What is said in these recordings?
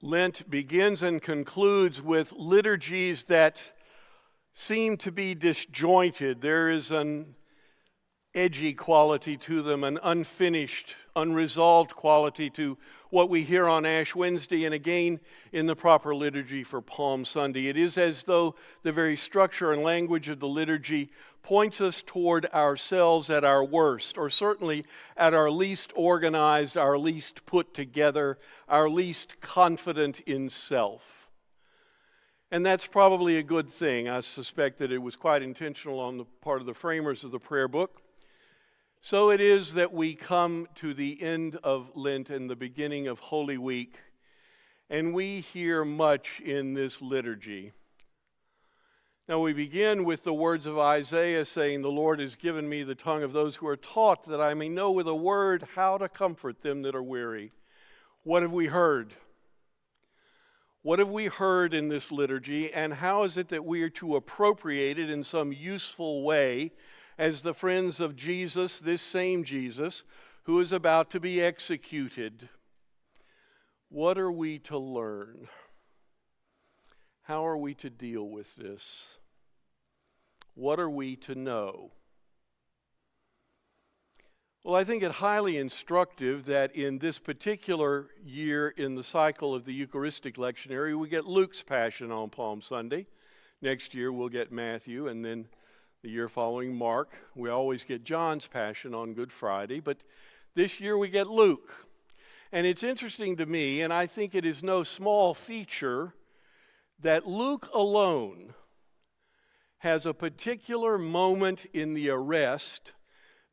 Lent begins and concludes with liturgies that seem to be disjointed. There is an edgy quality to them, an unfinished, unresolved quality to what we hear on Ash Wednesday and again in the proper liturgy for Palm Sunday. It is as though the very structure and language of the liturgy points us toward ourselves at our worst, or certainly at our least organized, our least put together, our least confident in self. And that's probably a good thing. I suspect that it was quite intentional on the part of the framers of the prayer book. So it is that we come to the end of Lent and the beginning of Holy Week, and we hear much in this liturgy. Now we begin with the words of Isaiah saying, "The Lord has given me the tongue of those who are taught, that I may know with a word how to comfort them that are weary." What have we heard? What have we heard in this liturgy, and how is it that we are to appropriate it in some useful way as the friends of Jesus, this same Jesus, who is about to be executed? What are we to learn? How are we to deal with this? What are we to know? Well, I think it highly instructive that in this particular year in the cycle of the Eucharistic lectionary, we get Luke's Passion on Palm Sunday. Next year we'll get Matthew, and then the year following Mark. We always get John's Passion on Good Friday, but this year we get Luke. And it's interesting to me, and I think it is no small feature, that Luke alone has a particular moment in the arrest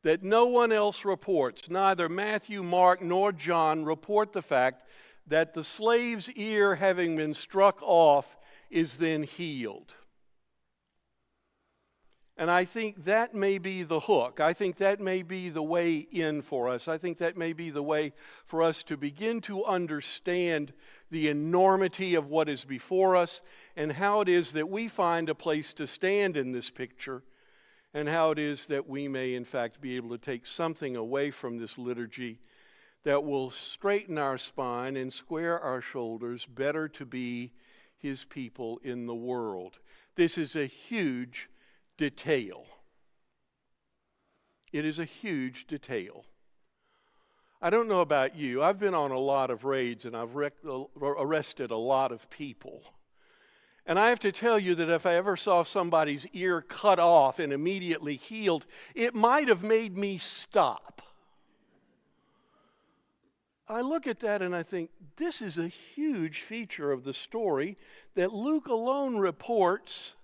that no one else reports. Neither Matthew, Mark, nor John report the fact that the slave's ear, having been struck off, is then healed. And I think that may be the hook. I think that may be the way in for us. I think that may be the way for us to begin to understand the enormity of what is before us and how it is that we find a place to stand in this picture, and how it is that we may, in fact, be able to take something away from this liturgy that will straighten our spine and square our shoulders better to be His people in the world. This is a huge detail. It is a huge detail. I don't know about you. I've been on a lot of raids and I've arrested a lot of people. And I have to tell you that if I ever saw somebody's ear cut off and immediately healed, it might have made me stop. I look at that and I think, this is a huge feature of the story that Luke alone reports,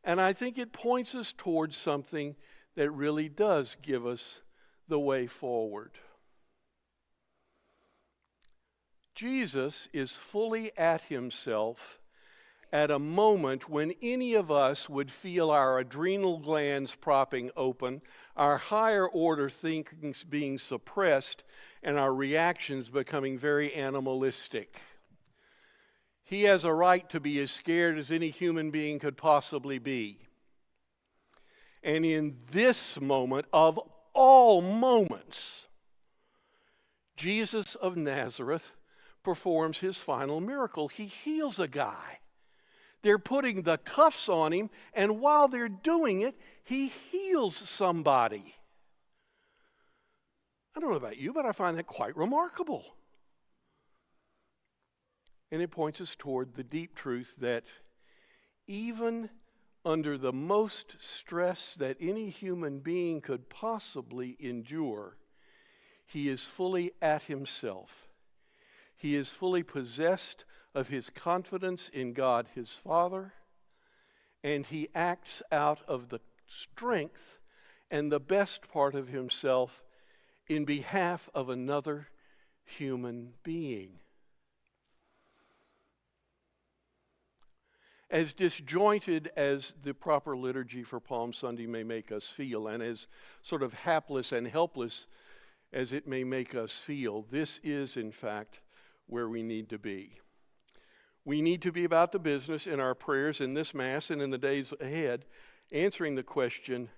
and I think it points us towards something that really does give us the way forward. Jesus is fully at Himself at a moment when any of us would feel our adrenal glands propping open, our higher order thinkings being suppressed, and our reactions becoming very animalistic. He has a right to be as scared as any human being could possibly be. And in this moment, of all moments, Jesus of Nazareth performs His final miracle. He heals a guy. They're putting the cuffs on him, and while they're doing it, He heals somebody. I don't know about you, but I find that quite remarkable. And it points us toward the deep truth that even under the most stress that any human being could possibly endure, He is fully at Himself. He is fully possessed of His confidence in God His Father, and He acts out of the strength and the best part of Himself in behalf of another human being. As disjointed as the proper liturgy for Palm Sunday may make us feel, and as sort of hapless and helpless as it may make us feel, this is, in fact, where we need to be. We need to be about the business in our prayers in this Mass and in the days ahead, answering the question,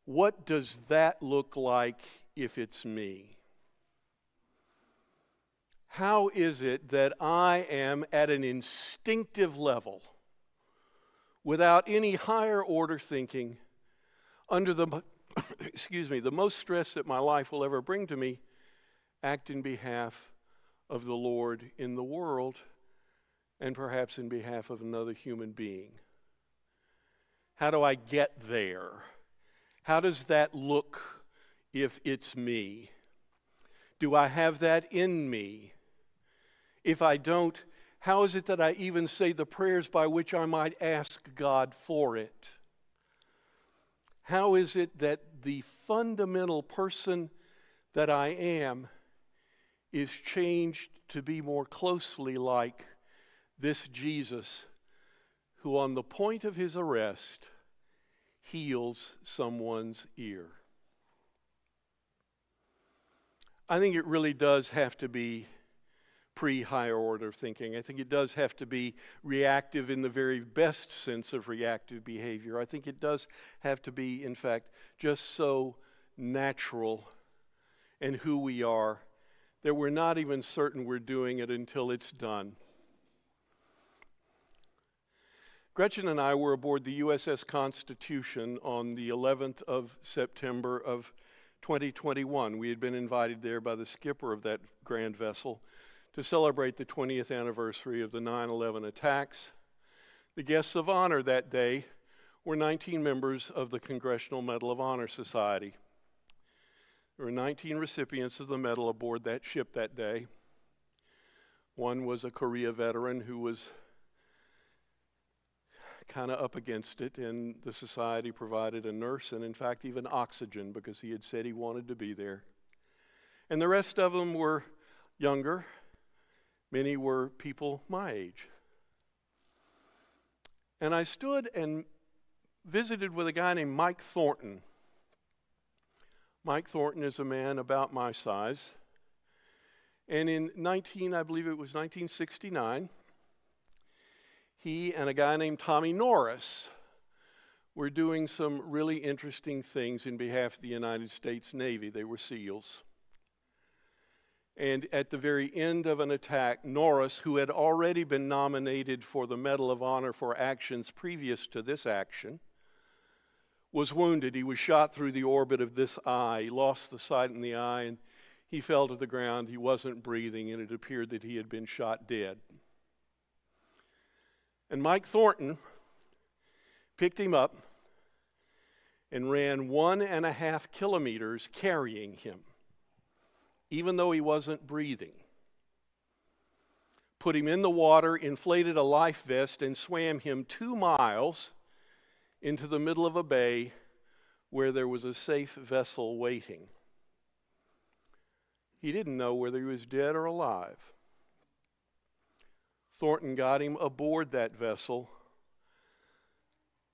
what does that look like if it's me? How is it that I am at an instinctive level, without any higher order thinking, under the, the most stress that my life will ever bring to me, act in behalf of the Lord in the world and perhaps in behalf of another human being? How do I get there? How does that look if it's me? Do I have that in me? If I don't, how is it that I even say the prayers by which I might ask God for it? How is it that the fundamental person that I am is changed to be more closely like this Jesus who, on the point of his arrest, heals someone's ear? I think it really does have to be pre-higher order thinking. I think it does have to be reactive in the very best sense of reactive behavior. I think it does have to be, in fact, just so natural in who we are that we're not even certain we're doing it until it's done. Gretchen and I were aboard the USS Constitution on the 11th of September of 2021. We had been invited there by the skipper of that grand vessel to celebrate the 20th anniversary of the 9/11 attacks. The guests of honor that day were 19 members of the Congressional Medal of Honor Society. There were 19 recipients of the medal aboard that ship that day. One was a Korea veteran who was kind of up against it, and the society provided a nurse and, in fact, even oxygen because he had said he wanted to be there. And the rest of them were younger. Many were people my age. And I stood and visited with a guy named Mike Thornton. Mike Thornton is a man about my size. And in I believe it was 1969, he and a guy named Tommy Norris were doing some really interesting things in behalf of the United States Navy. They were SEALs. And at the very end of an attack, Norris, who had already been nominated for the Medal of Honor for actions previous to this action, was wounded. He was shot through the orbit of this eye. He lost the sight in the eye, and he fell to the ground. He wasn't breathing, and it appeared that he had been shot dead. And Mike Thornton picked him up and ran 1.5 kilometers carrying him, even though he wasn't breathing. Put him in the water, inflated a life vest, and swam him 2 miles into the middle of a bay where there was a safe vessel waiting. He didn't know whether he was dead or alive. Thornton got him aboard that vessel,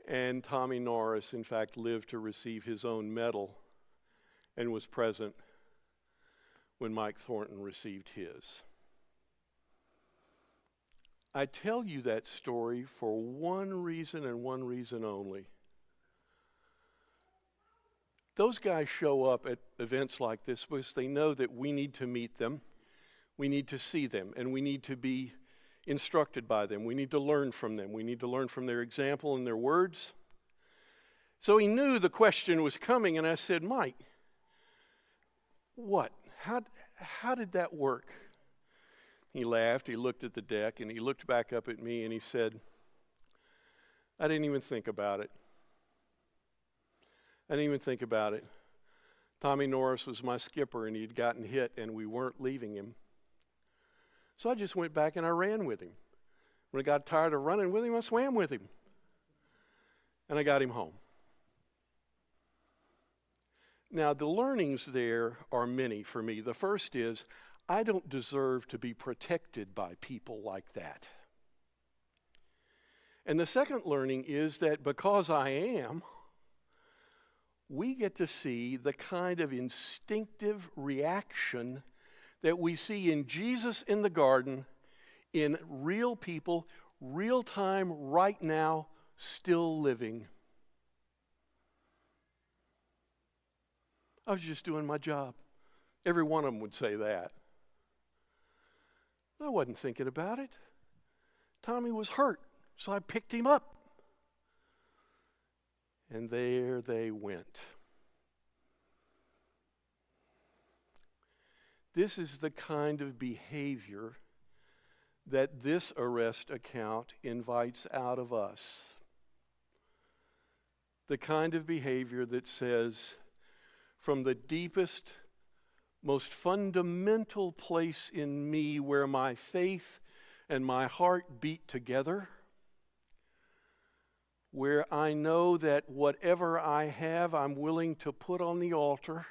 and Tommy Norris, in fact, lived to receive his own medal and was present when Mike Thornton received his. I tell you that story for one reason and one reason only. Those guys show up at events like this because they know that we need to meet them, we need to see them, and we need to be instructed by them. We need to learn from them. We need to learn from their example and their words. So he knew the question was coming, and I said, Mike, what? How did that work? He laughed, he looked at the deck, and he looked back up at me, and he said, I didn't even think about it. I didn't even think about it. Tommy Norris was my skipper, and he'd gotten hit, and we weren't leaving him. So I just went back and I ran with him. When I got tired of running with him, I swam with him. And I got him home. Now, the learnings there are many for me. The first is, I don't deserve to be protected by people like that. And the second learning is that because I am, we get to see the kind of instinctive reaction that we see in Jesus in the garden, in real people, real time, right now, still living. I was just doing my job. Every one of them would say that. I wasn't thinking about it. Tommy was hurt, so I picked him up. And there they went. This is the kind of behavior that this arrest account invites out of us. The kind of behavior that says, from the deepest, most fundamental place in me where my faith and my heart beat together, where I know that whatever I have, I'm willing to put on the altar,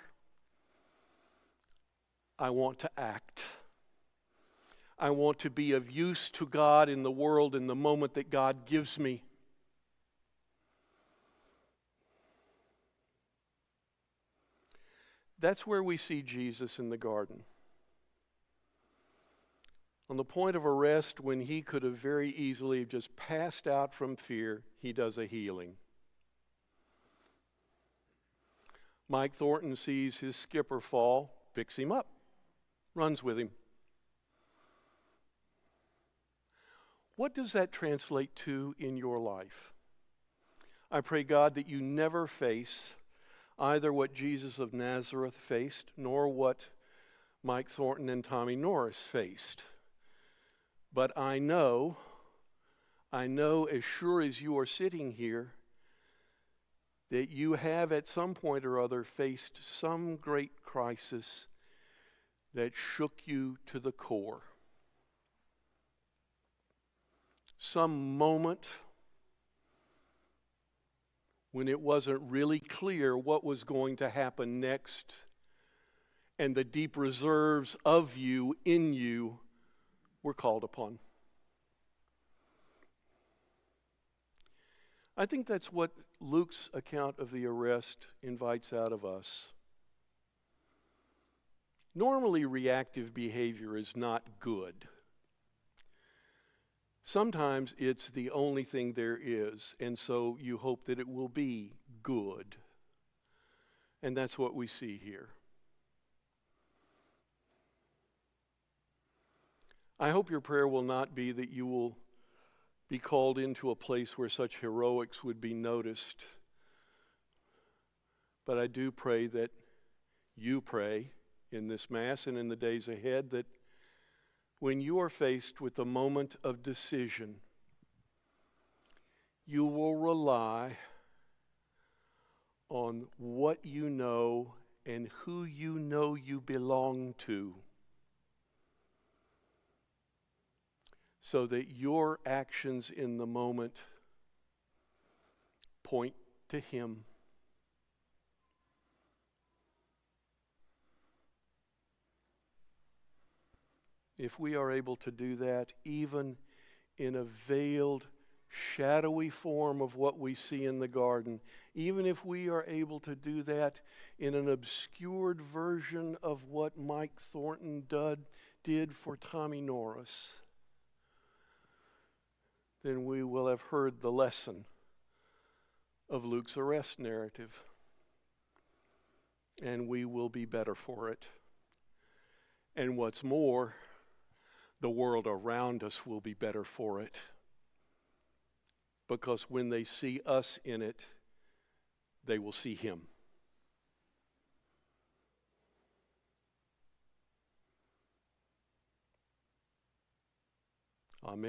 I want to act. I want to be of use to God in the world in the moment that God gives me. That's where we see Jesus in the garden. On the point of arrest, when he could have very easily just passed out from fear, he does a healing. Mike Thornton sees his skipper fall, picks him up, runs with him. What does that translate to in your life? I pray, God, that you never face either what Jesus of Nazareth faced, nor what Mike Thornton and Tommy Norris faced. But I know as sure as you are sitting here, that you have at some point or other faced some great crisis that shook you to the core. Some moment when it wasn't really clear what was going to happen next, and the deep reserves of you, in you, were called upon. I think that's what Luke's account of the arrest invites out of us. Normally, reactive behavior is not good. Sometimes it's the only thing there is, and so you hope that it will be good. And that's what we see here. I hope your prayer will not be that you will be called into a place where such heroics would be noticed. But I do pray that you pray in this Mass and in the days ahead that when you are faced with the moment of decision, you will rely on what you know and who you know you belong to, so that your actions in the moment point to Him. If we are able to do that, even in a veiled, shadowy form of what we see in the garden, even if we are able to do that in an obscured version of what Mike Thornton did for Tommy Norris, then we will have heard the lesson of Luke's arrest narrative, and we will be better for it. And what's more, the world around us will be better for it, because when they see us in it, they will see Him. Amen.